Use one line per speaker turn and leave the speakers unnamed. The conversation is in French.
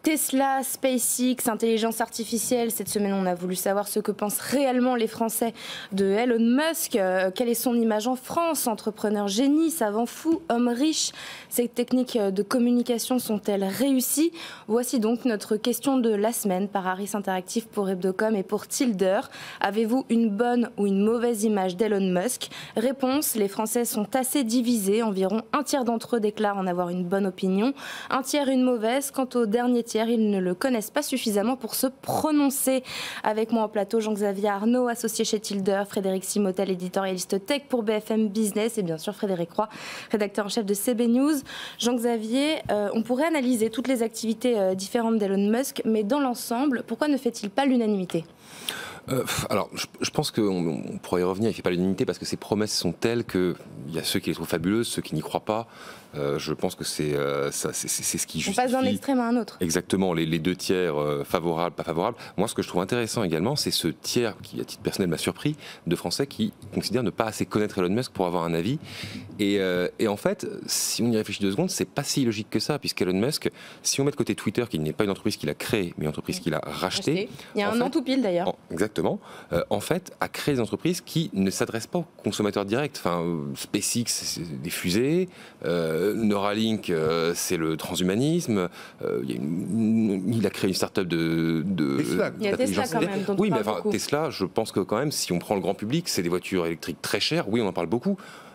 Tesla, SpaceX, intelligence artificielle. Cette semaine, on a voulu savoir ce que pensent réellement les Français de Elon Musk. Quelle est son image en France? Entrepreneur génie, savant fou, homme riche. Ces techniques de communication sont-elles réussies? Voici donc notre question de la semaine par Harris Interactive pour Hebdocom et pour Tilder. Avez-vous une bonne ou une mauvaise image d'Elon Musk? Réponse, les Français sont assez divisés. Environ un tiers d'entre eux déclarent en avoir une bonne opinion, un tiers une mauvaise. Quant au dernier tiers, ils ne le connaissent pas suffisamment pour se prononcer. Avec moi en plateau, Jean-Xavier Arnaud, associé chez Tilder, Frédéric Simotel, éditorialiste tech pour BFM Business et bien sûr Frédéric Roy, rédacteur en chef de CB News. Jean-Xavier, on pourrait analyser toutes les activités différentes d'Elon Musk, mais dans l'ensemble, pourquoi ne fait-il pas l'unanimité ?
Alors, je pense qu'on pourrait y revenir. Il ne fait pas l'unanimité parce que ses promesses sont telles qu'il y a ceux qui les trouvent fabuleuses, ceux qui n'y croient pas. Je pense que c'est ce qui justifie.
On passe d'un extrême à un autre.
Exactement, les deux tiers favorables, pas favorables. Moi, ce que je trouve intéressant également, c'est ce tiers qui, à titre personnel, m'a surpris, de Français qui considèrent ne pas assez connaître Elon Musk pour avoir un avis. Et en fait, si on y réfléchit 2 secondes, c'est pas si logique que ça, puisqu'Elon Musk, si on met de côté Twitter, qui n'est pas une entreprise qu'il a créée, mais une entreprise qu'il a rachetée.
Il y a un an tout pile d'ailleurs.
Exactement. En fait, a créé des entreprises qui ne s'adressent pas aux consommateurs directs. Enfin, SpaceX, c'est des fusées. Neuralink, c'est le transhumanisme. Il a créé une start-up
Tesla.
Il y a Tesla quand même.
Oui, mais enfin, Tesla, je pense que quand même, si on prend le grand public, c'est des voitures électriques très chères. Oui, on en parle beaucoup.